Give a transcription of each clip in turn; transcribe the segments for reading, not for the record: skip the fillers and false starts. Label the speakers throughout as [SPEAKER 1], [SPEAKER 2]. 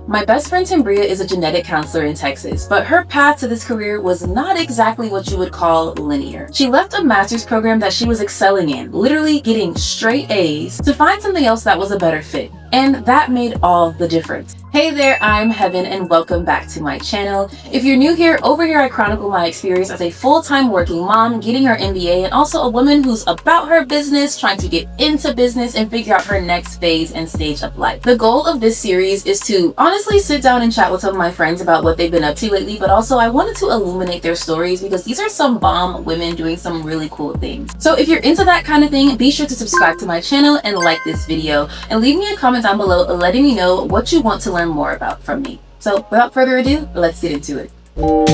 [SPEAKER 1] My best friend Timbria is a genetic counselor in Texas, but her path to this career was not exactly what you would call linear. She left a master's program that she was excelling in, literally getting straight A's, to find something else that was a better fit. And that made all the difference. Hey there, I'm Heaven and welcome back to my channel. If you're new here, over here I chronicle my experience as a full-time working mom, getting her MBA, and also a woman who's about her business, trying to get into business and figure out her next phase and stage of life. The goal of this series is to honestly sit down and chat with some of my friends about what they've been up to lately, but also I wanted to illuminate their stories because these are some bomb women doing some really cool things. So if you're into that kind of thing, be sure to subscribe to my channel and like this video, and leave me a comment down below letting me know what you want to learn more about from me. So without further ado, let's get into it. Oh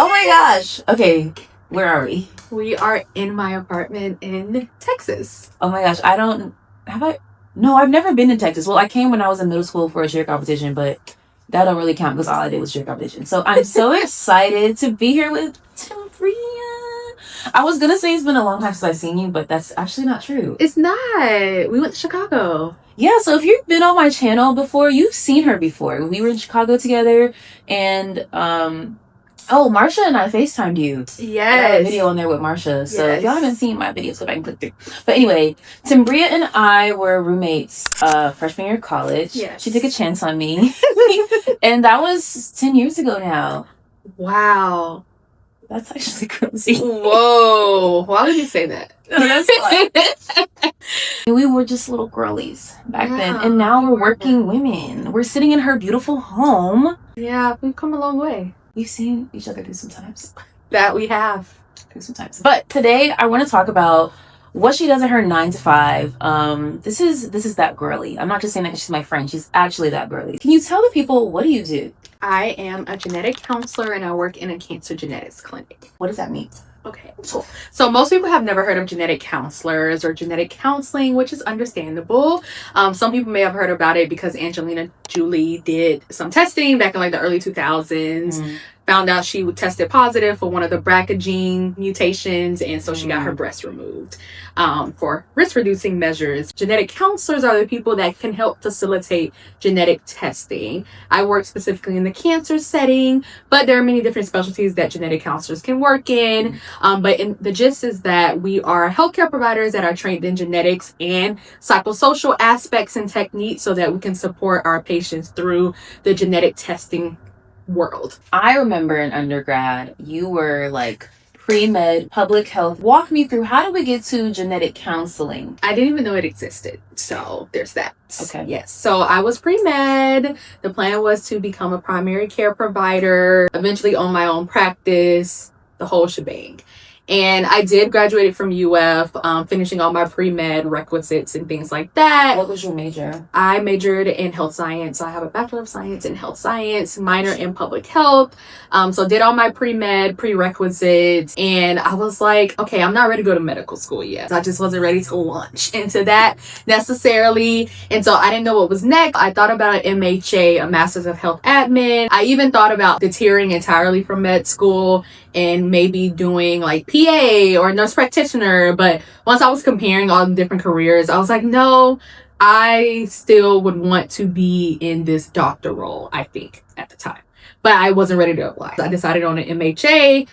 [SPEAKER 1] my gosh. Okay, where are we?
[SPEAKER 2] We are in my apartment in Texas.
[SPEAKER 1] Oh my gosh, No, I've never been to Texas. Well, I came when I was in middle school for a cheer competition, but that don't really count because all I did was cheer competition. So I'm so excited to be here with Timbria. I was gonna say it's been a long time since I've seen you, but that's actually not true.
[SPEAKER 2] It's not. We went to Chicago.
[SPEAKER 1] Yeah, so if you've been on my channel before, you've seen her before. We were in Chicago together, and Marsha and I FaceTimed you.
[SPEAKER 2] Yes.
[SPEAKER 1] I have a video on there with Marsha. So
[SPEAKER 2] yes.
[SPEAKER 1] If y'all haven't seen my videos, go back and click through. But anyway, Timbria and I were roommates freshman year of college.
[SPEAKER 2] Yes.
[SPEAKER 1] She took a chance on me. And that was 10 years ago now.
[SPEAKER 2] Wow.
[SPEAKER 1] That's actually crazy.
[SPEAKER 2] Whoa. Why would you say that?
[SPEAKER 1] No, that's fine. We were just little girlies back then. And now we're working women. We're sitting in her beautiful home.
[SPEAKER 2] Yeah, we've come a long way.
[SPEAKER 1] We've seen each other through some times.
[SPEAKER 2] That we have.
[SPEAKER 1] Sometimes. But today I want to talk about what she does at her 9 to 5. This is that girly. I'm not just saying that because she's my friend. She's actually that girly. Can you tell the people, what do you do?
[SPEAKER 2] I am a genetic counselor and I work in a cancer genetics clinic.
[SPEAKER 1] What does that mean?
[SPEAKER 2] Okay, so most people have never heard of genetic counselors or genetic counseling, which is understandable. Some people may have heard about it because Angelina Jolie did some testing back in like the early 2000s. Found out she tested positive for one of the BRCA gene mutations, and so she got her breast removed for risk-reducing measures. Genetic counselors are the people that can help facilitate genetic testing. I work specifically in the cancer setting, but there are many different specialties that genetic counselors can work in. But the gist is that we are healthcare providers that are trained in genetics and psychosocial aspects and techniques so that we can support our patients through the genetic testing world.
[SPEAKER 1] I remember in undergrad, you were like pre-med, public health. Walk me through, how do we get to genetic counseling?
[SPEAKER 2] I didn't even know it existed. So there's that.
[SPEAKER 1] Okay.
[SPEAKER 2] Yes. So I was pre-med. The plan was to become a primary care provider, eventually own my own practice, the whole shebang. And I did graduate from UF, finishing all my pre-med requisites and things like that.
[SPEAKER 1] What was your major?
[SPEAKER 2] I majored in health science. So I have a Bachelor of Science in health science, minor in public health. So did all my pre-med prerequisites. And I was like, okay, I'm not ready to go to medical school yet. I just wasn't ready to launch into that necessarily. And so I didn't know what was next. I thought about an MHA, a Master's of Health Admin. I even thought about deterring entirely from med school and maybe doing like PA or nurse practitioner. But once I was comparing all the different careers, I was like, no, I still would want to be in this doctor role, I think, at the time. But I wasn't ready to apply. So I decided on an MHA,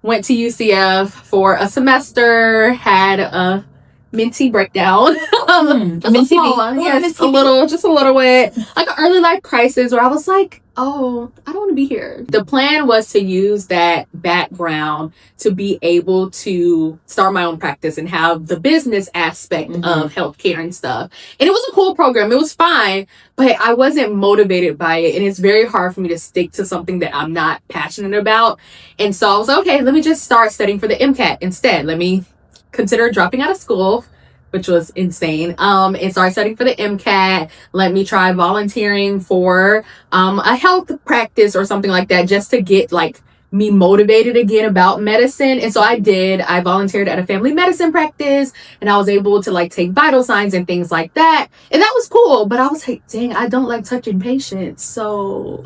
[SPEAKER 2] went to UCF for a semester, had a minty breakdown. Just a small one. Yes, a little bit. Like an early life crisis where I was like, oh, I don't want to be here. The plan was to use that background to be able to start my own practice and have the business aspect of healthcare and stuff. And it was a cool program. It was fine, but I wasn't motivated by it. And it's very hard for me to stick to something that I'm not passionate about. And so I was like, okay, let me just start studying for the MCAT instead. Let me consider dropping out of school, which was insane, and started studying for the MCAT. Let me try volunteering for a health practice or something like that, just to get like me motivated again about medicine. And so I did. I volunteered at a family medicine practice, and I was able to like take vital signs and things like that, and that was cool. But I was like, dang, I don't like touching patients, so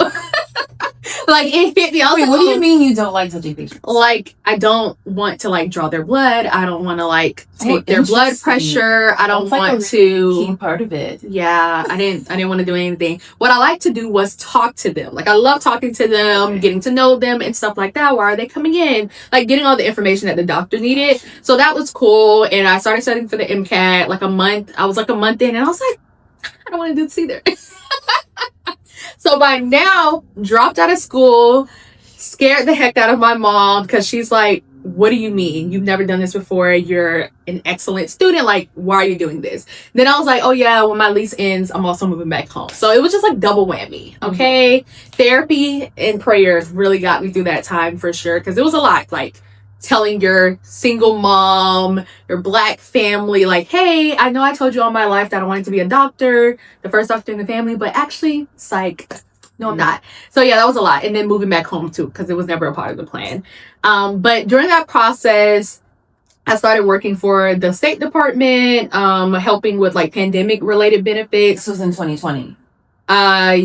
[SPEAKER 2] Like, it hit me. I was
[SPEAKER 1] Wait,
[SPEAKER 2] like,
[SPEAKER 1] what do you mean you don't like touching patients?
[SPEAKER 2] Like, I don't want to like draw their blood. I don't want to like take their blood
[SPEAKER 1] interesting.
[SPEAKER 2] pressure. I don't
[SPEAKER 1] That's like
[SPEAKER 2] want
[SPEAKER 1] a
[SPEAKER 2] to.
[SPEAKER 1] key part of it.
[SPEAKER 2] Yeah, I didn't want to do anything. What I like to do was talk to them. Like, I love talking to them,
[SPEAKER 1] Okay.
[SPEAKER 2] getting to know them and stuff like that. Why are they coming in? Like, getting all the information that the doctor needed. So that was cool. And I started studying for the MCAT like a month. I was like a month in, and I was like, I don't want to do this either. So by now, dropped out of school, scared the heck out of my mom because she's like, what do you mean? You've never done this before. You're an excellent student. Like, why are you doing this? Then I was like, oh yeah, when my lease ends, I'm also moving back home. So it was just like double whammy. Okay. Mm-hmm. Therapy and prayers really got me through that time for sure. Cause it was a lot. Like, telling your single mom, your Black family, like, hey, I know I told you all my life that I wanted to be a doctor, the first doctor in the family, but actually, psych, no, I'm not. So yeah, that was a lot. And then moving back home too, because it was never a part of the plan. But during that process, I started working for the State Department, helping with like pandemic related benefits.
[SPEAKER 1] This was in 2020.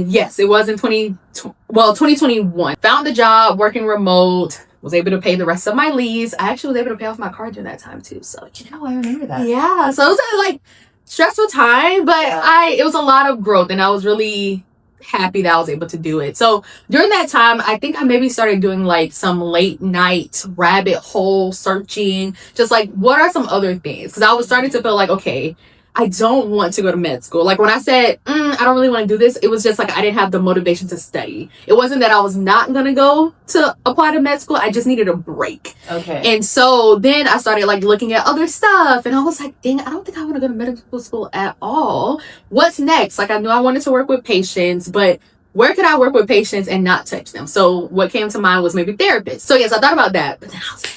[SPEAKER 2] Yes, it was in 2021. Found a job working remote. Was able to pay the rest of my lease. I actually was able to pay off my car during that time too. So
[SPEAKER 1] I remember that.
[SPEAKER 2] Yeah. So it was a like stressful time, but it was a lot of growth, and I was really happy that I was able to do it. So during that time, I think I maybe started doing like some late night rabbit hole searching, just like what are some other things? Because I was starting to feel like, okay, I don't want to go to med school. Like when I said, I don't really want to do this, it was just like I didn't have the motivation to study. It wasn't that I was not going to go to apply to med school. I just needed a break.
[SPEAKER 1] Okay.
[SPEAKER 2] And so then I started like looking at other stuff, and I was like, dang, I don't think I want to go to medical school at all. What's next? Like, I knew I wanted to work with patients, but where could I work with patients and not touch them? So what came to mind was maybe therapists. So yes, I thought about that, but then I was like,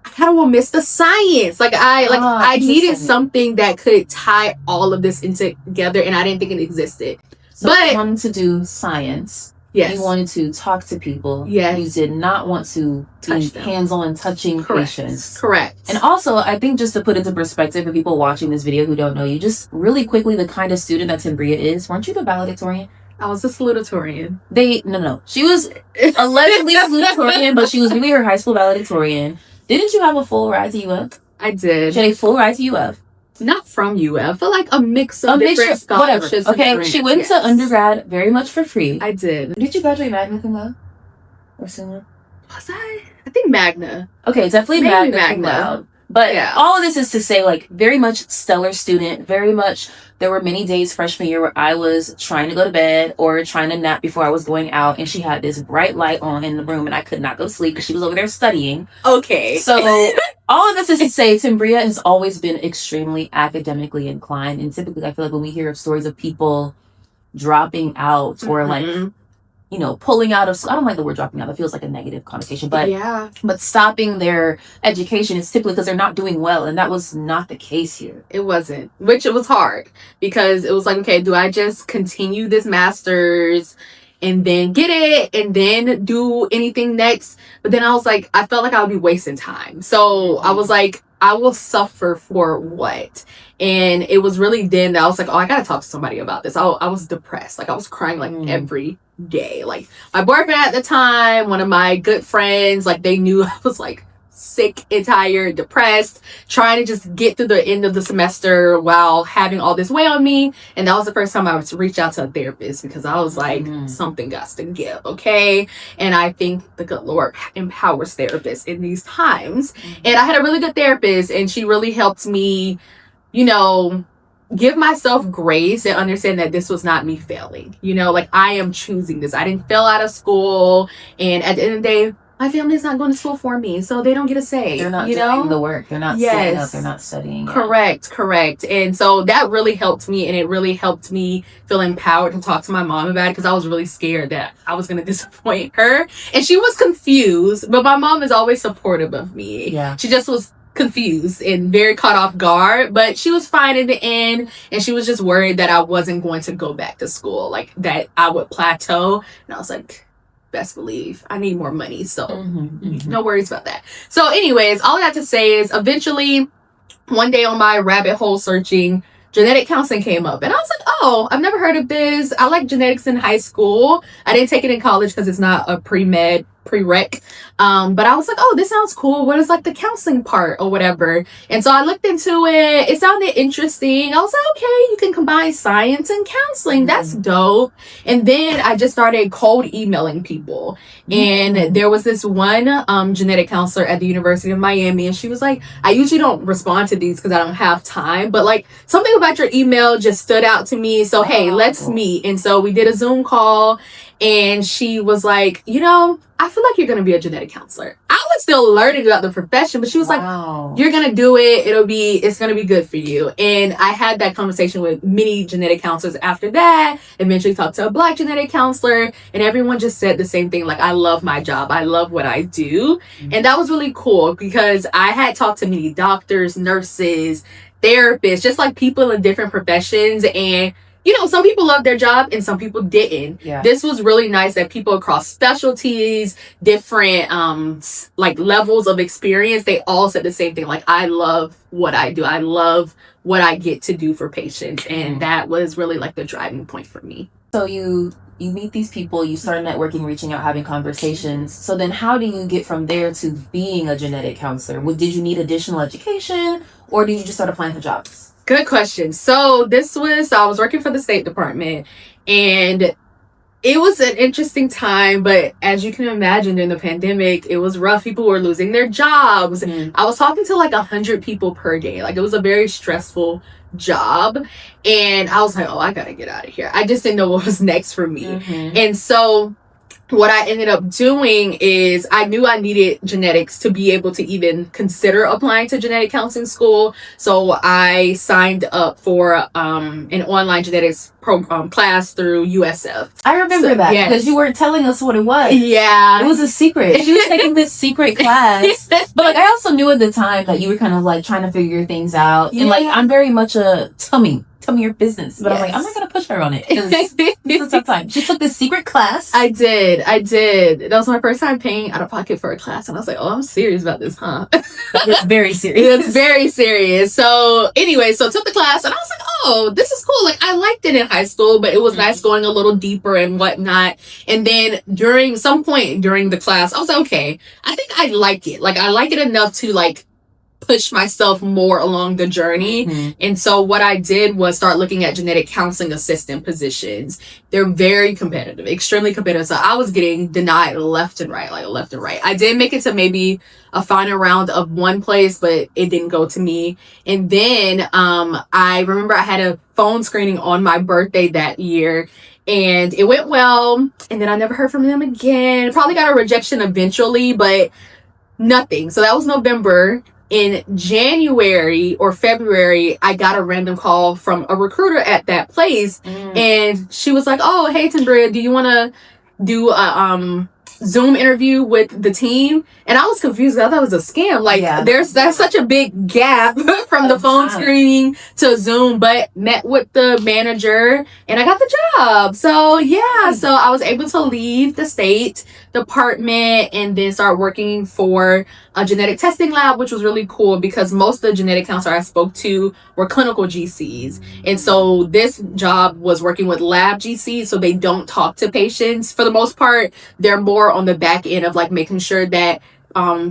[SPEAKER 2] I kind of will miss the science. I needed something that could tie all of this in together, and I didn't think it existed.
[SPEAKER 1] So you wanted to do science.
[SPEAKER 2] Yes.
[SPEAKER 1] You wanted to talk to people.
[SPEAKER 2] Yes.
[SPEAKER 1] You did not want to touch them. Hands-on touching patients.
[SPEAKER 2] Correct.
[SPEAKER 1] And also, I think just to put into perspective for people watching this video who don't know you, just really quickly, the kind of student that Timbria is, weren't you the valedictorian?
[SPEAKER 2] I was a salutatorian.
[SPEAKER 1] No. She was allegedly a salutatorian, but she was really her high school valedictorian. Didn't you have a full ride to UF?
[SPEAKER 2] I did.
[SPEAKER 1] She had a full ride to UF.
[SPEAKER 2] Not from UF, but like a mix of different scholarships.
[SPEAKER 1] Okay, she went to undergrad very much for free.
[SPEAKER 2] I did.
[SPEAKER 1] Did you graduate magna cum laude? Or similar?
[SPEAKER 2] Was I? I think magna.
[SPEAKER 1] Okay, definitely magna cum laude. But yeah, all of this is to say, like, very much stellar student, very much, there were many days freshman year where I was trying to go to bed or trying to nap before I was going out, and she had this bright light on in the room, and I could not go to sleep because she was over there studying.
[SPEAKER 2] Okay.
[SPEAKER 1] So all of this is to say, Timbria has always been extremely academically inclined, and typically I feel like when we hear of stories of people dropping out or like, you know, pulling out of, I don't like the word dropping out, that feels like a negative connotation, but
[SPEAKER 2] yeah,
[SPEAKER 1] but stopping their education is typically because they're not doing well, and that was not the case here.
[SPEAKER 2] It wasn't, which it was hard because it was like, okay, do I just continue this master's and then get it and then do anything next? But then I was like, I felt like I would be wasting time. So I was like, I will suffer for what? And it was really then that I was like, oh, I gotta talk to somebody about this. I was depressed. Like, I was crying like every day. Like, my boyfriend at the time, one of my good friends, like, they knew I was like sick and tired, depressed, trying to just get through the end of the semester while having all this weigh on me. And that was the first time I was to reach out to a therapist because I was like, something got to give, okay? And I think the good Lord empowers therapists in these times. And I had a really good therapist, and she really helped me, you know, give myself grace and understand that this was not me failing. You know, like, I am choosing this. I didn't fail out of school, and at the end of the day, my family's not going to school for me, so they don't get a say.
[SPEAKER 1] They're not doing the work. They're not staying up. They're not studying.
[SPEAKER 2] Correct. And so that really helped me, and it really helped me feel empowered to talk to my mom about it because I was really scared that I was going to disappoint her. And she was confused, but my mom is always supportive of me.
[SPEAKER 1] Yeah.
[SPEAKER 2] She just was confused and very caught off guard, but she was fine in the end, and she was just worried that I wasn't going to go back to school, like that I would plateau. And I was like, best believe I need more money, so no worries about that. So anyways, all I got to say is eventually one day on my rabbit hole searching, genetic counseling came up. And I was like, oh, I've never heard of this. I like genetics in high school. I didn't take it in college because it's not a pre-med prereq. But I was like, oh, this sounds cool. What is like the counseling part or whatever? And so I looked into it. It sounded interesting. I was like, okay, you can combine science and counseling. That's dope. And then I just started cold emailing people. And there was this one genetic counselor at the University of Miami, and she was like, I usually don't respond to these because I don't have time, but like something about your email just stood out to me. So hey, let's meet. And so we did a Zoom call, and she was like, you know, I feel like you're going to be a genetic counselor. I was still learning about the profession, but she was like, you're going to do it. It's going to be good for you. And I had that conversation with many genetic counselors after that. Eventually talked to a Black genetic counselor, and everyone just said the same thing. Like, I love my job. I love what I do. And that was really cool because I had talked to many doctors, nurses, therapists, just like people in different professions. And you know, some people loved their job and some people didn't.
[SPEAKER 1] Yeah.
[SPEAKER 2] This was really nice that people across specialties, different like levels of experience, they all said the same thing. Like, I love what I do. I love what I get to do for patients. And that was really like the driving point for me.
[SPEAKER 1] So you meet these people, you start networking, reaching out, having conversations. So then how do you get from there to being a genetic counselor? Did you need additional education, or did you just start applying for jobs?
[SPEAKER 2] Good question. So I was working for the State Department, and it was an interesting time, but as you can imagine, during the pandemic, it was rough. People were losing their jobs. I was talking to like 100 people per day. Like, it was a very stressful job. And I was like, oh, I gotta get out of here. I just didn't know what was next for me. And so what I ended up doing is I knew I needed genetics to be able to even consider applying to genetic counseling school. So I signed up for an online genetics program class through USF.
[SPEAKER 1] I remember that because you weren't telling us what it was.
[SPEAKER 2] Yeah.
[SPEAKER 1] It was a secret. She was taking this secret class. But like, I also knew at the time that you were kind of like trying to figure things out. And like, I'm very much a tell me your business. But I'm like, I'm not going to push her on it. It's a tough time. She took this secret class.
[SPEAKER 2] I did. That was my first time paying out of pocket for a class. And I was like, oh, I'm serious about this, huh?
[SPEAKER 1] It's very serious.
[SPEAKER 2] It's very serious. So anyway, so I took the class and I was like, oh, this is cool. Like, I liked it in high school, but it was nice going a little deeper and whatnot. And then during some point during the class, I was like, okay, I think I like it. Like, I like it enough to like push myself more along the journey. And so what I did was start looking at genetic counseling assistant positions. They're very competitive, extremely competitive. So I was getting denied left and right. I did make it to maybe a final round of one place, but it didn't go to me. And then I remember I had a phone screening on my birthday that year, and it went well. And then I never heard from them again. Probably got a rejection eventually, but nothing. So that was November. In January or February, I got a random call from a recruiter at that place. And she was like, oh, hey, Timbria, do you want to do a Zoom interview with the team? And I was confused. I thought it was a scam. Like, that's such a big gap from the phone screening to Zoom, but met with the manager and I got the job. So so I was able to leave the State Department and then start working for a genetic testing lab, which was really cool because most of the genetic counselors I spoke to were clinical GCs. And so this job was working with lab GCs, so they don't talk to patients. For the most part, they're more on the back end of like making sure that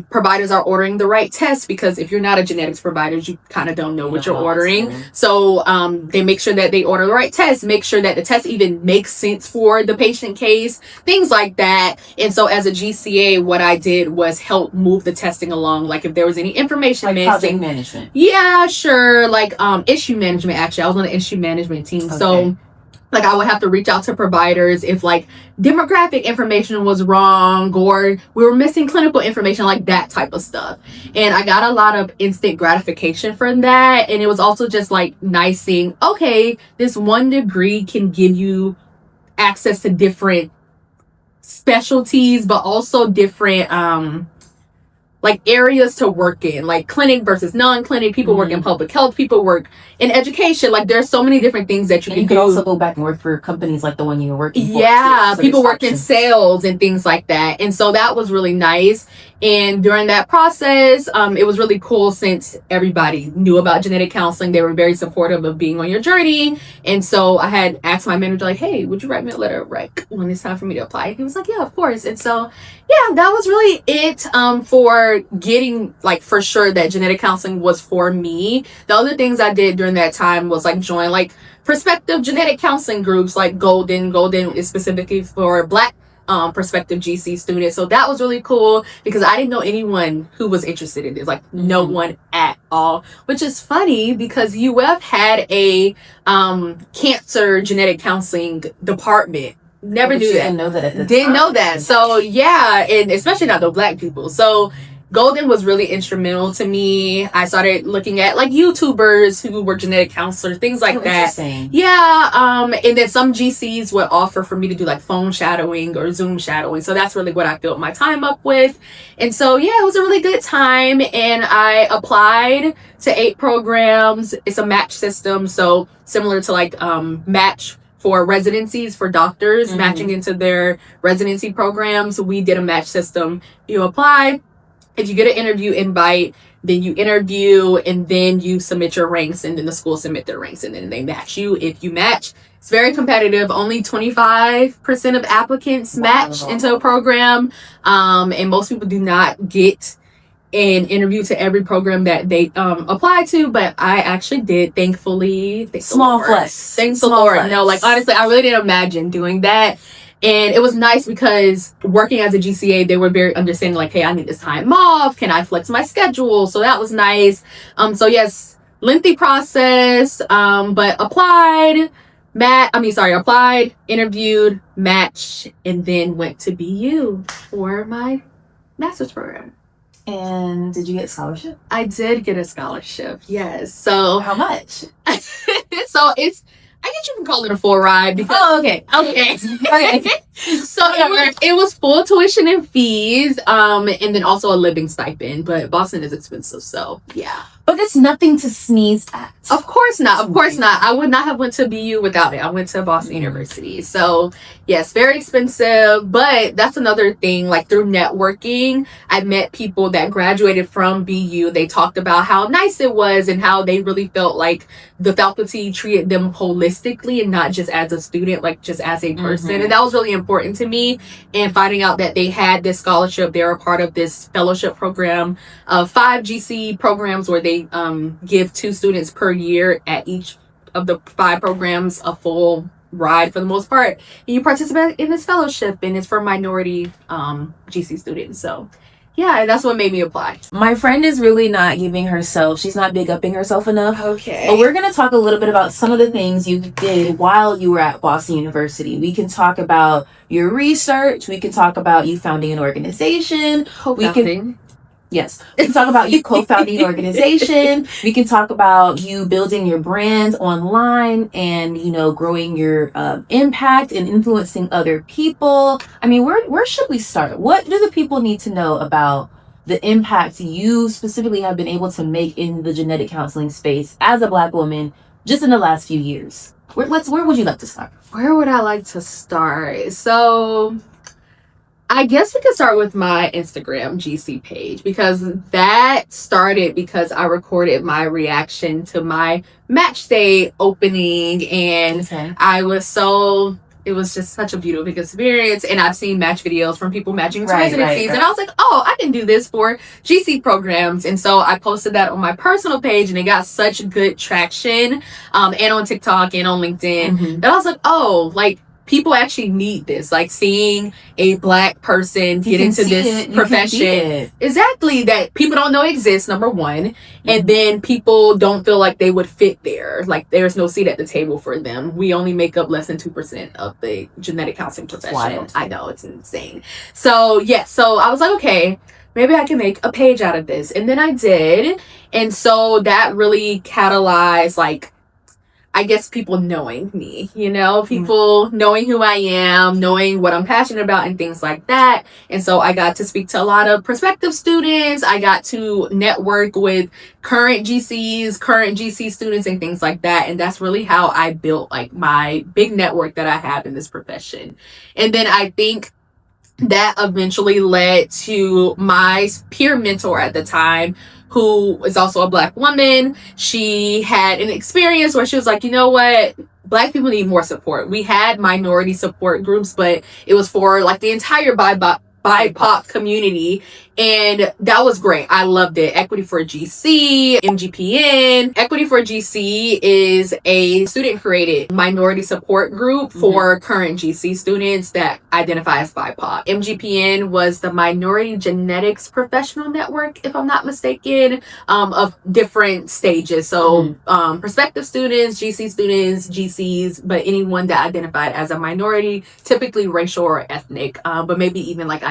[SPEAKER 2] providers are ordering the right tests, because if you're not a genetics provider, you kind of don't know what you're ordering. So they make sure that they order the right tests, make sure that the test even makes sense for the patient case, things like that. And so as a GCA, what I did was help move the testing along. Like if there was any information
[SPEAKER 1] like
[SPEAKER 2] missing.
[SPEAKER 1] Project management.
[SPEAKER 2] Yeah, sure. Like issue management, actually. I was on the issue management team. So like I would have to reach out to providers if like demographic information was wrong or we were missing clinical information, like that type of stuff. And I got a lot of instant gratification from that. And it was also just like nice seeing, okay, this one degree can give you access to different specialties, but also different like areas to work in, like clinic versus non-clinic. People work in public health, people work in education. Like there's so many different things that you
[SPEAKER 1] And
[SPEAKER 2] can
[SPEAKER 1] you
[SPEAKER 2] do.
[SPEAKER 1] could also go back and work for companies like the one you were working for.
[SPEAKER 2] Yeah,
[SPEAKER 1] So
[SPEAKER 2] people
[SPEAKER 1] there's
[SPEAKER 2] work in
[SPEAKER 1] options.
[SPEAKER 2] sales and things like that. And so that was really nice. And during that process, it was really cool since everybody knew about genetic counseling. They were very supportive of being on your journey. And so I had asked my manager, like, hey, would you write me a letter of rec when it's time for me to apply? He was like, yeah, of course. And so, yeah, that was really it for getting, like, for sure that genetic counseling was for me. The other things I did during that time was, like, join, like, prospective genetic counseling groups like Golden is specifically for Black prospective GC students. So that was really cool because I didn't know anyone who was interested in this, like no one at all, which is funny because UF had a cancer genetic counseling department. Never knew that.
[SPEAKER 1] Didn't know that at the
[SPEAKER 2] Didn't
[SPEAKER 1] time.
[SPEAKER 2] know that. So yeah, and especially not the Black people. So Golden was really instrumental to me. I started looking at like YouTubers who were genetic counselors, things like that. Yeah. And then some GCs would offer for me to do like phone shadowing or Zoom shadowing. So that's really what I filled my time up with. And so yeah, it was a really good time. And I applied to 8 programs. It's a match system. So similar to like match for residencies for doctors, matching into their residency programs. We did a match system. You apply. If you get an interview invite, then you interview and then you submit your ranks and then the school submit their ranks and then they match you. If you match, it's very competitive. Only 25% of applicants match into a program. And most people do not get an interview to every program that they apply to, but I actually did, thankfully.
[SPEAKER 1] Small flex.
[SPEAKER 2] Thanks the Lord. No, like honestly, I really didn't imagine doing that. And it was nice because working as a GCA, they were very understanding, like, hey, I need this time off. Can I flex my schedule? So that was nice. So yes, lengthy process, but applied, interviewed, matched, and then went to BU for my master's program.
[SPEAKER 1] And did you get a scholarship?
[SPEAKER 2] I did get a scholarship, yes. So
[SPEAKER 1] how much?
[SPEAKER 2] So it's, I guess you can call it a full ride because okay. So it was full tuition and fees, and then also a living stipend. But Boston is expensive, so yeah.
[SPEAKER 1] But it's nothing to sneeze at.
[SPEAKER 2] Of course not. Of course not. I would not have went to BU without it. I went to Boston University. So yes, very expensive. But that's another thing. Like through networking, I met people that graduated from BU. They talked about how nice it was and how they really felt like the faculty treated them holistically and not just as a student, like just as a person. And that was really important to me. And finding out that they had this scholarship, they were a part of this fellowship program of 5 GC programs where they give 2 students per year at each of the 5 programs a full ride for the most part. And you participate in this fellowship, and it's for minority GC students. So yeah, that's what made me apply.
[SPEAKER 1] My friend is really not giving herself, she's not big upping herself enough.
[SPEAKER 2] Okay.
[SPEAKER 1] But we're going to talk a little bit about some of the things you did while you were at Boston University. We can talk about your research. We can talk about you founding an organization. Yes. We can talk about you co-founding an organization. We can talk about you building your brand online and, you know, growing your impact and influencing other people. I mean, where should we start? What do the people need to know about the impact you specifically have been able to make in the genetic counseling space as a Black woman just in the last few years? Where would you like to start?
[SPEAKER 2] Where would I like to start? So I guess we could start with my Instagram GC page because that started because I recorded my reaction to my match day opening, and it was just such a beautiful experience. And I've seen match videos from people matching to residencies, and I was like, oh, I can do this for GC programs. And so I posted that on my personal page, and it got such good traction, and on TikTok and on LinkedIn. That I was like, oh, like, people actually need this, like seeing a Black person get into this profession. Exactly, that people don't know exists, number one. And then people don't feel like they would fit there. Like there's no seat at the table for them. We only make up less than 2% of the genetic counseling profession. I know, it's insane. So yes, so I was like, okay, maybe I can make a page out of this. And then I did. And so that really catalyzed like I guess people knowing me, people knowing who I am, knowing what I'm passionate about and things like that. And so I got to speak to a lot of prospective students. I got to network with current GCs, current GC students and things like that. And that's really how I built like my big network that I have in this profession. And then I think that eventually led to my peer mentor at the time, who is also a Black woman. She had an experience where she was like, you know what? Black people need more support. We had minority support groups, but it was for like the entire BIPOC community. And that was great. I loved it. Equity for GC, MGPN. Equity for GC is a student created minority support group for current GC students that identify as BIPOC. MGPN was the Minority Genetics Professional Network, if I'm not mistaken, of different stages. So prospective students, GC students, GCs, but anyone that identified as a minority, typically racial or ethnic, but maybe even like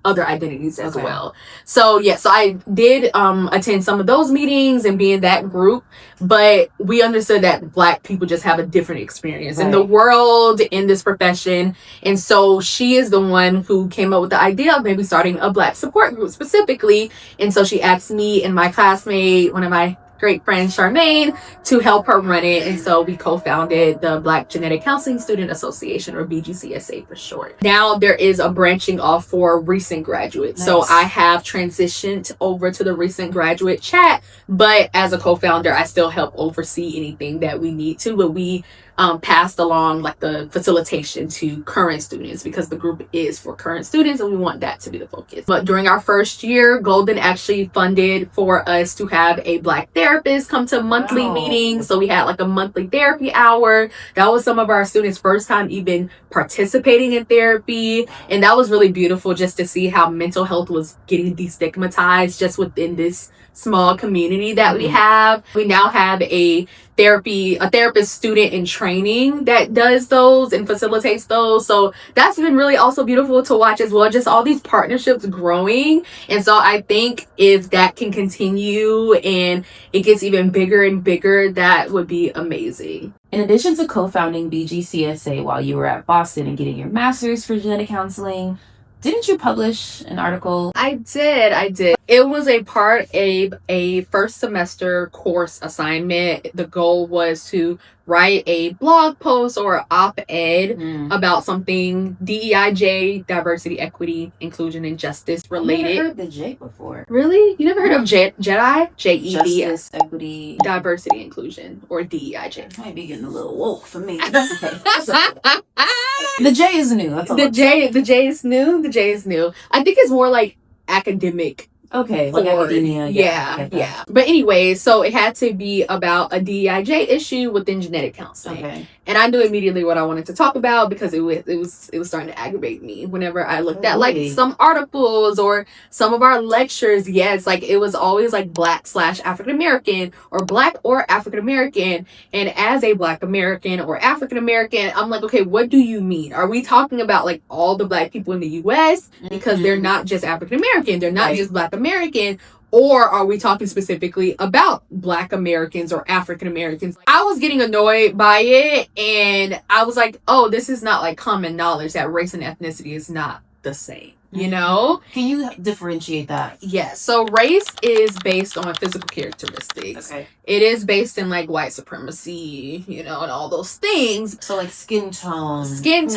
[SPEAKER 2] other identities as well. So so I did attend some of those meetings and be in that group, but we understood that Black people just have a different experience in the world, in this profession. And so she is the one who came up with the idea of maybe starting a Black support group specifically. And so she asked me and my classmate, one of my great friend Charmaine, to help her run it. And so we co-founded the Black Genetic Counseling Student Association, or BGCSA for short. Now there is a branching off for recent graduates. Nice. So I have transitioned over to the recent graduate chat, but as a co-founder, I still help oversee anything that we need to, but we passed along like the facilitation to current students, because the group is for current students and we want that to be the focus. But during our first year, Golden actually funded for us to have a Black therapist come to monthly meetings. So we had like a monthly therapy hour. That was some of our students' first time even participating in therapy. And that was really beautiful just to see how mental health was getting destigmatized just within this small community that we have. We now have a therapist student in training that does those and facilitates those. So that's been really also beautiful to watch as well, just all these partnerships growing. And so I think if that can continue and it gets even bigger and bigger, that would be amazing.
[SPEAKER 1] In addition to co-founding BGCSA while you were at Boston and getting your master's for genetic counseling, didn't you publish an article?
[SPEAKER 2] I did. It was a part of a first semester course assignment. The goal was to write a blog post or op-ed about something DEIJ, diversity, equity, inclusion, and justice related.
[SPEAKER 1] I've never heard the J before.
[SPEAKER 2] Really? You never heard of JEDI? JED.
[SPEAKER 1] Justice, equity,
[SPEAKER 2] diversity, inclusion, or DEIJ.
[SPEAKER 1] Might be getting a little woke for me. That's okay. The J is new. That's all.
[SPEAKER 2] The J is new. The J is new. I think it's more like academic.
[SPEAKER 1] Okay, like academia.
[SPEAKER 2] Yeah. But anyway, so it had to be about a DEIJ issue within genetic counseling. Okay. And I knew immediately what I wanted to talk about, because it was starting to aggravate me whenever I looked at like some articles or some of our lectures. Yes, like it was always like Black/African American or Black or African American. And as a Black American or African American, I'm like, okay, what do you mean? Are we talking about like all the Black people in the US? Because they're not just African American, they're not just Black American. Or are we talking specifically about Black Americans or African Americans? I was getting annoyed by it, and I was like, oh, this is not like common knowledge that race and ethnicity is not the same. You know?
[SPEAKER 1] Can you differentiate that?
[SPEAKER 2] Yes. So race is based on physical characteristics. Okay. It is based in like white supremacy, and all those things.
[SPEAKER 1] So like skin tone,
[SPEAKER 2] certain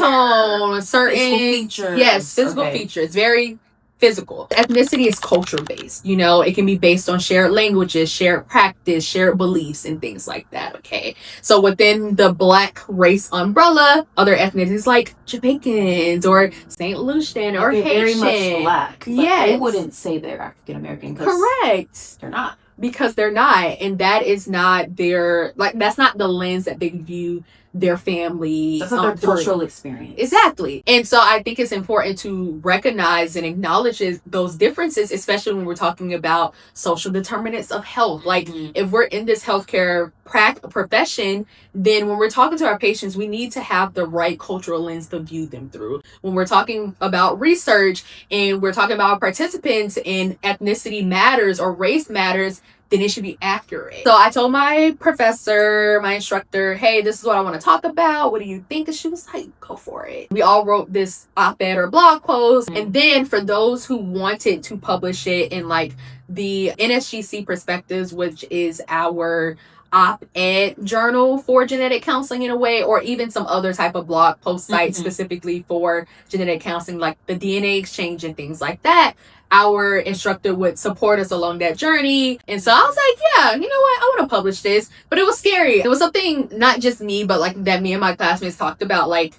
[SPEAKER 1] physical features.
[SPEAKER 2] Yes, physical features. Very physical. Ethnicity is culture based. It can be based on shared languages, shared practice, shared beliefs, and things like that. Okay. So within the Black race umbrella, other ethnicities like Jamaicans or St. Lucian or Haitian.
[SPEAKER 1] Very much Black.
[SPEAKER 2] Yes.
[SPEAKER 1] I wouldn't say they're African American.
[SPEAKER 2] Correct.
[SPEAKER 1] They're not.
[SPEAKER 2] Because they're not. And that is not that's not the lens that they view their family.
[SPEAKER 1] That's not their cultural experience.
[SPEAKER 2] Exactly. And so I think it's important to recognize and acknowledge those differences, especially when we're talking about social determinants of health. Like if we're in this healthcare profession, then when we're talking to our patients, we need to have the right cultural lens to view them through. When we're talking about research and we're talking about participants and ethnicity matters or race matters, then it should be accurate. So I told my professor, my instructor, hey, this is what I want to talk about. What do you think? And she was like, go for it. We all wrote this op-ed or blog post. And then for those who wanted to publish it in like the NSGC Perspectives, which is our op-ed journal for genetic counseling in a way, or even some other type of blog post site specifically for genetic counseling, like the DNA exchange and things like that, our instructor would support us along that journey. And so I was like, yeah, you know what, I want to publish this. But it was scary. It was something not just me, but like that me and my classmates talked about, like,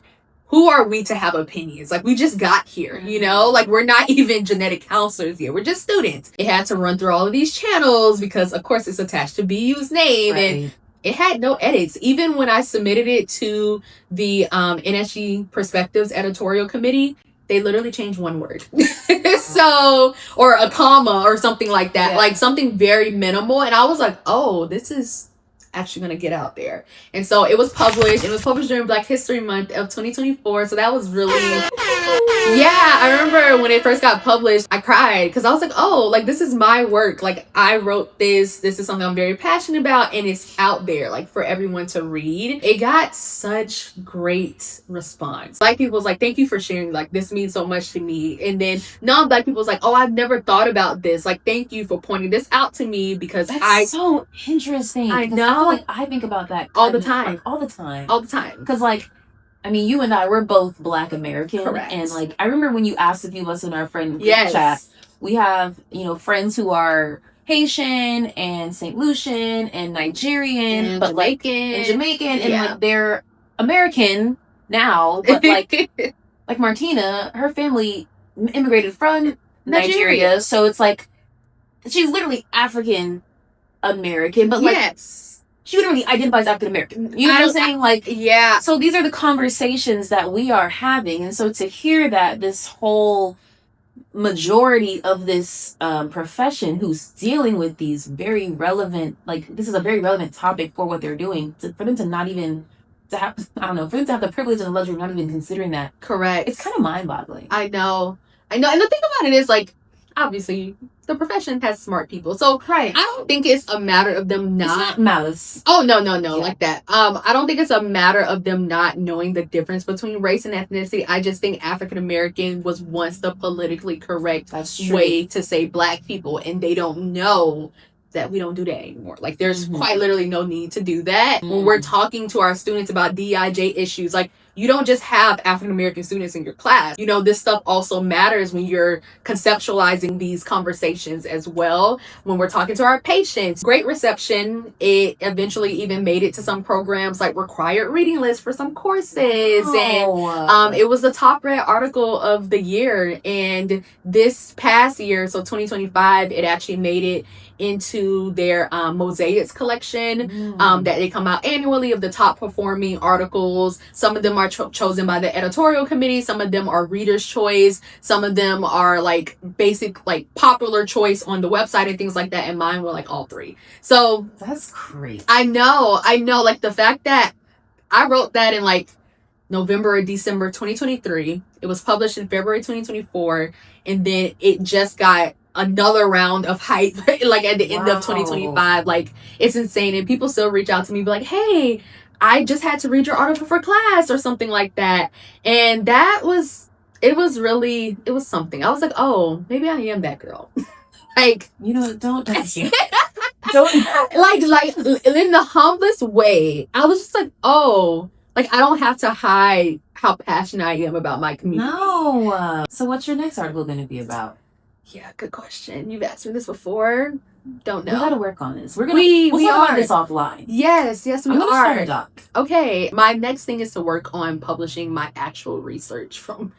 [SPEAKER 2] who are we to have opinions? Like, we just got here, you know? Like, we're not even genetic counselors yet. We're just students. It had to run through all of these channels because, of course, it's attached to BU's name. Right. And it had no edits. Even when I submitted it to the NSG Perspectives editorial committee, they literally changed one word. So, or a comma or something like that. Yeah. Like, something very minimal. And I was like, oh, this is actually going to get out there. And so it was published. It was published during Black History Month of 2024. So that was really, yeah, I remember when it first got published, I cried because I was like, oh, like, this is my work. Like, I wrote this. This is something I'm very passionate about, and it's out there, like, for everyone to read. It got such great response. Black people was like, thank you for sharing. Like, this means so much to me. And then non-Black people was like, oh, I've never thought about this. Like, thank you for pointing this out to me because
[SPEAKER 1] that's so interesting.
[SPEAKER 2] I know.
[SPEAKER 1] Like, I think about that
[SPEAKER 2] all the time.
[SPEAKER 1] Like, all the time.
[SPEAKER 2] All the time.
[SPEAKER 1] Because, like, I mean, you and I, we're both Black American.
[SPEAKER 2] Correct.
[SPEAKER 1] And, like, I remember when you asked a few of us in our friend chat, we have, you know, friends who are Haitian and St. Lucian and Nigerian,
[SPEAKER 2] and
[SPEAKER 1] but Jamaican, and like they're American now, but like Martina, her family immigrated from Nigeria, so it's like she's literally African American, but like she wouldn't really identify as African American. You know what I'm saying? Like,
[SPEAKER 2] yeah.
[SPEAKER 1] So these are the conversations that we are having, and so to hear that this whole majority of this profession who's dealing with these very relevant, like, this is a very relevant topic for what they're doing, for them to not even to have, I don't know, for them to have the privilege and the luxury of not even considering that.
[SPEAKER 2] Correct.
[SPEAKER 1] It's kind of mind-boggling.
[SPEAKER 2] I know. And the thing about it is, like, obviously the profession has smart people, so
[SPEAKER 1] right.
[SPEAKER 2] I don't think it's a matter of them
[SPEAKER 1] not. It's not malice.
[SPEAKER 2] Oh no, like that. I don't think it's a matter of them not knowing the difference between race and ethnicity. I just think African American was once the politically correct way to say Black people, and they don't know that we don't do that anymore. Like, there's quite literally no need to do that. When we're talking to our students about DIJ issues, like, you don't just have African American students in your class. You know, this stuff also matters when you're conceptualizing these conversations as well. When we're talking to our patients, great reception. It eventually even made it to some programs like required reading lists for some courses. And it was the top read article of the year. And this past year, so 2025, it actually made it into their Mosaics collection that they come out annually of the top performing articles. Some of them are chosen by the editorial committee. Some of them are reader's choice. Some of them are like basic, like popular choice on the website and things like that. And mine were like all three. So
[SPEAKER 1] that's great.
[SPEAKER 2] I know. Like, the fact that I wrote that in like November or December 2023. It was published in February 2024. And then it just got another round of hype like at the end of 2025. Like, it's insane. And people still reach out to me, be like, hey, I just had to read your article for class or something like that. And that was, it was something. I was like, oh, maybe I am that girl. Like,
[SPEAKER 1] you know, don't
[SPEAKER 2] don't like in the humblest way. I was just like, oh, like, I don't have to hide how passionate I am about my community.
[SPEAKER 1] No. So what's your next article going to be about?
[SPEAKER 2] Yeah, good question. You've asked me this before. Don't know.
[SPEAKER 1] We gotta work on this. We'll talk about this offline.
[SPEAKER 2] Yes, we are.
[SPEAKER 1] Start a doc.
[SPEAKER 2] Okay, my next thing is to work on publishing my actual research from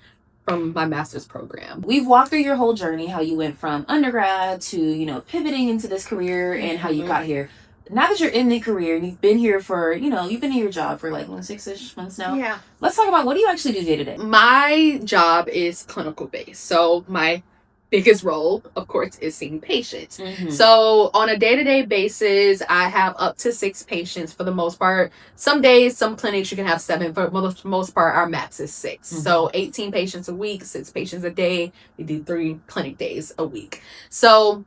[SPEAKER 2] my master's program.
[SPEAKER 1] We've walked through your whole journey, how you went from undergrad to, you know, pivoting into this career and how you got here. Now that you're in the career and you've been here for, you know, you've been in your job for like 6-ish months now.
[SPEAKER 2] Yeah.
[SPEAKER 1] Let's talk about, what do you actually do day to day?
[SPEAKER 2] My job is clinical based. So my biggest role, of course, is seeing patients. So on a day-to-day basis, I have up to 6 patients for the most part. Some days, some clinics, you can have 7. For the most part, our max is 6. So 18 patients a week, 6 patients a day. We do 3 clinic days a week. So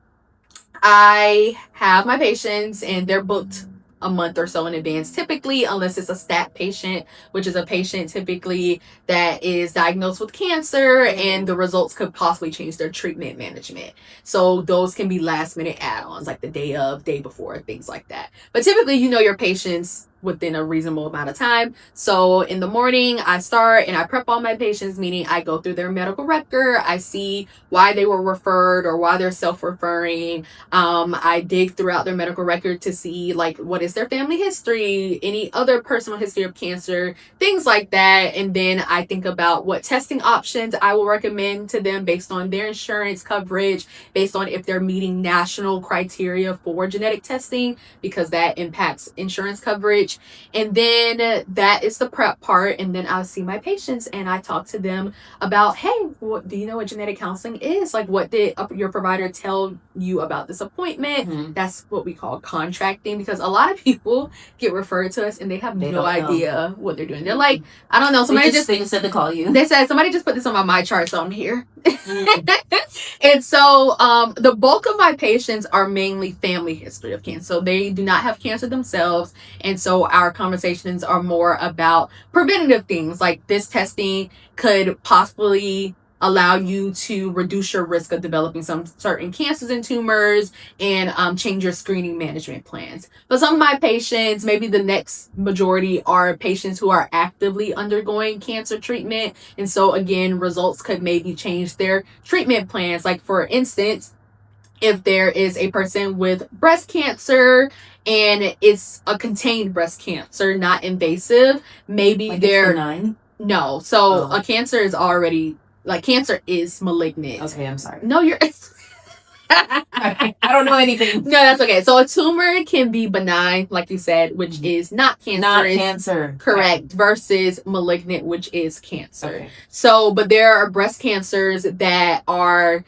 [SPEAKER 2] I have my patients and they're booked a month or so in advance, typically, unless it's a stat patient, which is a patient typically that is diagnosed with cancer and the results could possibly change their treatment management. So those can be last minute add-ons, like the day of, day before, things like that. But typically, you know your patients within a reasonable amount of time. So in the morning, I start and I prep all my patients, meaning I go through their medical record, I see why they were referred or why they're self-referring. I dig throughout their medical record to see like what is their family history, any other personal history of cancer, things like that. And then I think about what testing options I will recommend to them based on their insurance coverage, based on if they're meeting national criteria for genetic testing, because that impacts insurance coverage. And then that is the prep part. And then I'll see my patients and I talk to them about, hey, what do you know what genetic counseling is? Like, what did your provider tell you about this appointment?
[SPEAKER 1] Mhm.
[SPEAKER 2] That's what we call contracting, because a lot of people get referred to us and they have
[SPEAKER 1] They
[SPEAKER 2] no
[SPEAKER 1] don't know.
[SPEAKER 2] idea what they're doing. They're like, I don't know, somebody
[SPEAKER 1] They just said to call you.
[SPEAKER 2] they said somebody just put this on my chart, so I'm here.
[SPEAKER 1] Mm.
[SPEAKER 2] And so the bulk of my patients are mainly family history of cancer. So they do not have cancer themselves. And so our conversations are more about preventative things, like this testing could possibly allow you to reduce your risk of developing some certain cancers and tumors and change your screening management plans. But some of my patients, maybe the next majority, are patients who are actively undergoing cancer treatment. And so again, results could maybe change their treatment plans. Like for instance, if there is a person with breast cancer and it's a contained breast cancer, not invasive, maybe
[SPEAKER 1] Like
[SPEAKER 2] they're
[SPEAKER 1] it's benign?
[SPEAKER 2] no. So
[SPEAKER 1] Oh.
[SPEAKER 2] a cancer is already like cancer is malignant.
[SPEAKER 1] Okay, I'm sorry.
[SPEAKER 2] No, you're
[SPEAKER 1] I don't know anything.
[SPEAKER 2] No, that's okay. So a tumor can be benign, like you said, which is not cancerous.
[SPEAKER 1] Not cancer.
[SPEAKER 2] Correct. Versus malignant, which is cancer.
[SPEAKER 1] Okay.
[SPEAKER 2] So, but there are breast cancers that are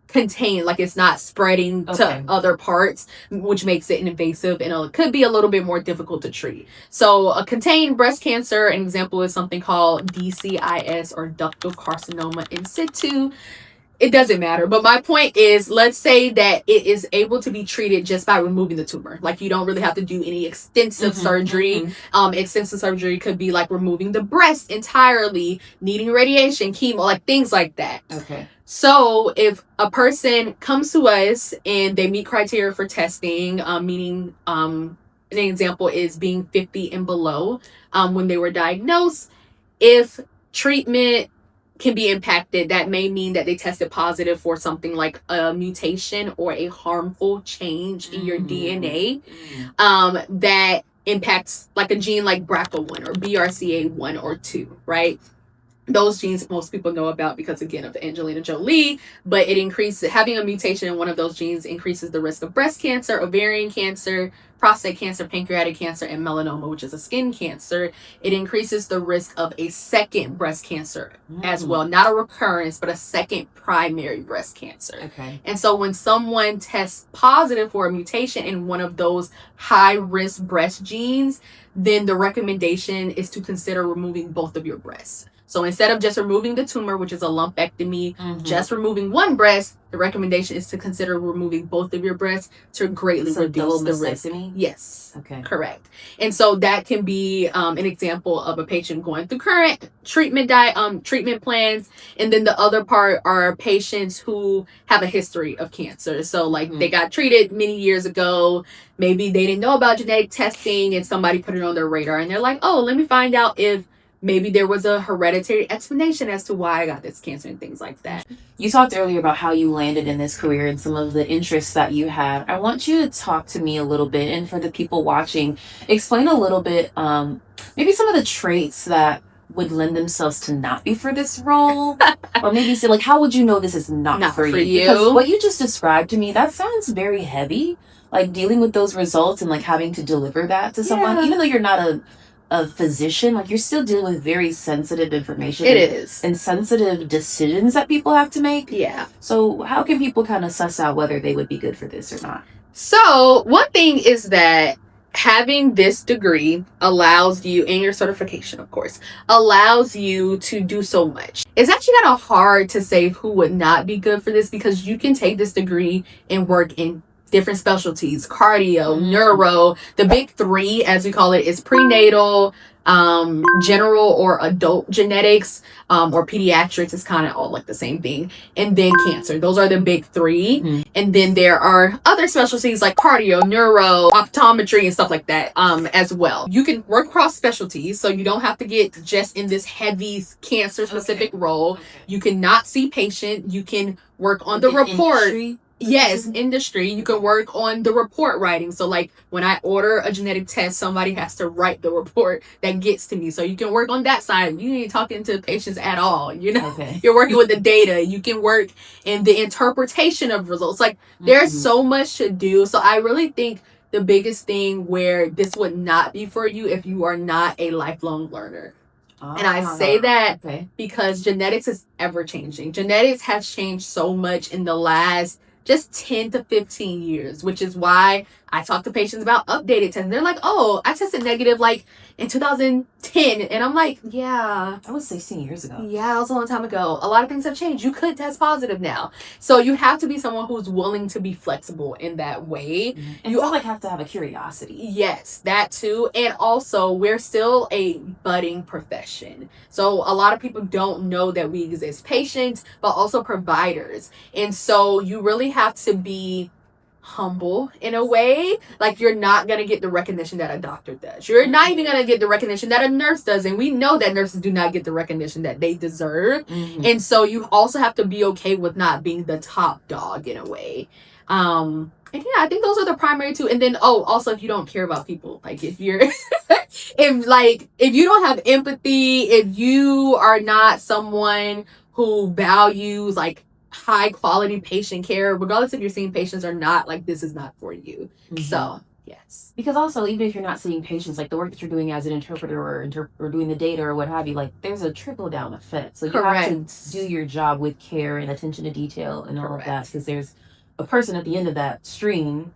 [SPEAKER 2] contained, like it's not spreading to other parts, which makes it invasive and it could be a little bit more difficult to treat. So a contained breast cancer, an example is something called DCIS, or ductal carcinoma in situ. It doesn't matter. But my point is, let's say that it is able to be treated just by removing the tumor. Like you don't really have to do any extensive surgery. Extensive surgery could be like removing the breast entirely, needing radiation, chemo, like things like that.
[SPEAKER 1] Okay.
[SPEAKER 2] So if a person comes to us and they meet criteria for testing, meaning an example is being 50 and below when they were diagnosed, if treatment can be impacted, that may mean that they tested positive for something like a mutation or a harmful change in your DNA that impacts like a gene like BRCA1 or BRCA1 or 2, right? Those genes most people know about because again of Angelina Jolie, but it increases, having a mutation in one of those genes increases the risk of breast cancer, ovarian cancer, prostate cancer, pancreatic cancer, and melanoma, which is a skin cancer. It increases the risk of a second breast cancer as well, not a recurrence, but a second primary breast cancer.
[SPEAKER 1] Okay.
[SPEAKER 2] And so when someone tests positive for a mutation in one of those high risk breast genes, then the recommendation is to consider removing both of your breasts. So instead of just removing the tumor, which is a lumpectomy, just removing one breast, the recommendation is to consider removing both of your breasts to greatly reduce the risk. Yes.
[SPEAKER 1] Okay.
[SPEAKER 2] Correct. And so that can be an example of a patient going through current treatment plans. And then the other part are patients who have a history of cancer. So like they got treated many years ago. Maybe they didn't know about genetic testing and somebody put it on their radar and they're like, oh, let me find out if maybe there was a hereditary explanation as to why I got this cancer and things like that.
[SPEAKER 1] You talked earlier about how you landed in this career and some of the interests that you have. I want you to talk to me a little bit, and for the people watching, explain a little bit, maybe some of the traits that would lend themselves to not be for this role, or maybe say like, how would you know this is not for you? Because what you just described to me, that sounds very heavy, like dealing with those results and like having to deliver that to someone, even though you're not a physician, like you're still dealing with very sensitive information.
[SPEAKER 2] It is.
[SPEAKER 1] And sensitive decisions that people have to make.
[SPEAKER 2] Yeah.
[SPEAKER 1] So how can people kind of suss out whether they would be good for this or not?
[SPEAKER 2] So one thing is that having this degree allows you, and your certification, of course, allows you to do so much. It's actually kind of hard to say who would not be good for this because you can take this degree and work in different specialties: cardio, neuro. The big three, as we call it, is prenatal, general or adult genetics, or pediatrics is kind of all like the same thing, and then cancer. Those are the big three. And then there are other specialties like cardio, neuro, optometry, and stuff like that, as well. You can work cross specialties, so you don't have to get just in this heavy cancer specific role. You can not see patient. You can work on the report.
[SPEAKER 1] Industry?
[SPEAKER 2] Yes, industry. You can work on the report writing. So like when I order a genetic test, somebody has to write the report that gets to me. So you can work on that side. You ain't talking to patients at all. You know, you're working with the data. You can work in the interpretation of results. Like there's so much to do. So I really think the biggest thing where this would not be for you if you are not a lifelong learner. And I say that because genetics is ever changing. Genetics has changed so much in the last just 10 to 15 years, which is why I talk to patients about updated tests. They're like, oh, I tested negative like in 2010. And I'm like, yeah.
[SPEAKER 1] That was 16 years ago.
[SPEAKER 2] Yeah, that was a long time ago. A lot of things have changed. You could test positive now. So you have to be someone who's willing to be flexible in that way.
[SPEAKER 1] And you also have to have a curiosity.
[SPEAKER 2] Yes, that too. And also, we're still a budding profession. So a lot of people don't know that we exist. Patients, but also providers. And so you really have to be humble in a way. Like you're not going to get the recognition that a doctor does. You're not even going to get the recognition that a nurse does. And we know that nurses do not get the recognition that they deserve. And so you also have to be okay with not being the top dog in a way. And yeah, I think those are the primary two. And then, also if you don't care about people, like if you're, if you don't have empathy, if you are not someone who values like high quality patient care, regardless if you're seeing patients or not, like this is not for you. So yes,
[SPEAKER 1] because also even if you're not seeing patients, like the work that you're doing as an interpreter or doing the data or what have you, like there's a trickle down effect. So you have to do your job with care and attention to detail and all of that, because there's a person at the end of that stream.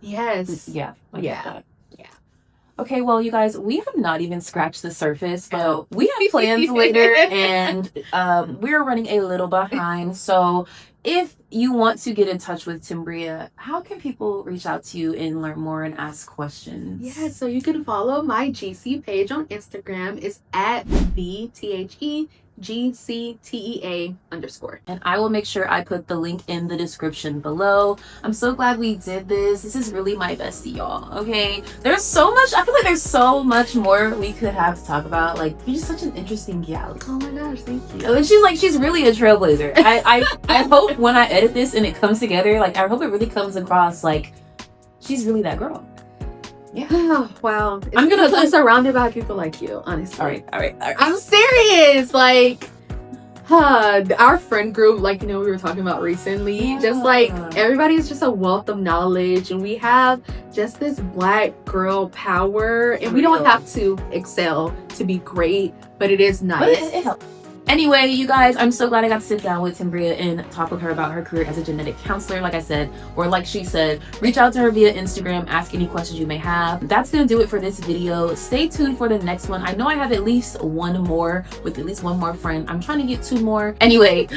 [SPEAKER 1] Okay, well, you guys, we have not even scratched the surface, but we have plans later, and we're running a little behind. So if you want to get in touch with Timbria, how can people reach out to you and learn more and ask questions?
[SPEAKER 2] Yeah, so you can follow my GC page on Instagram. It's at TheGCTEA_.
[SPEAKER 1] And I will make sure I put the link in the description below. I'm so glad we did this. This is really my bestie, y'all. Okay, there's so much. I feel like there's so much more we could have to talk about. Like, you're just such an interesting gal.
[SPEAKER 2] Oh my gosh, thank you.
[SPEAKER 1] And she's really a trailblazer. I hope when I edit this and it comes together, like I hope it really comes across like she's really that girl.
[SPEAKER 2] Yeah. Wow. I'm gonna surrounded by people like you, honestly.
[SPEAKER 1] All right.
[SPEAKER 2] I'm serious. Like, our friend group, like, we were talking about recently, just like everybody is just a wealth of knowledge, and we have just this Black girl power, and we don't have to excel to be great, but it is nice.
[SPEAKER 1] But it helps. Anyway, you guys, I'm so glad I got to sit down with Timbria and talk with her about her career as a genetic counselor. Like I said, or like she said, reach out to her via Instagram, ask any questions you may have. That's going to do it for this video. Stay tuned for the next one. I know I have at least one more with at least one more friend. I'm trying to get 2 more. Anyway,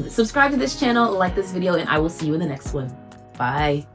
[SPEAKER 1] subscribe to this channel, like this video, and I will see you in the next one. Bye.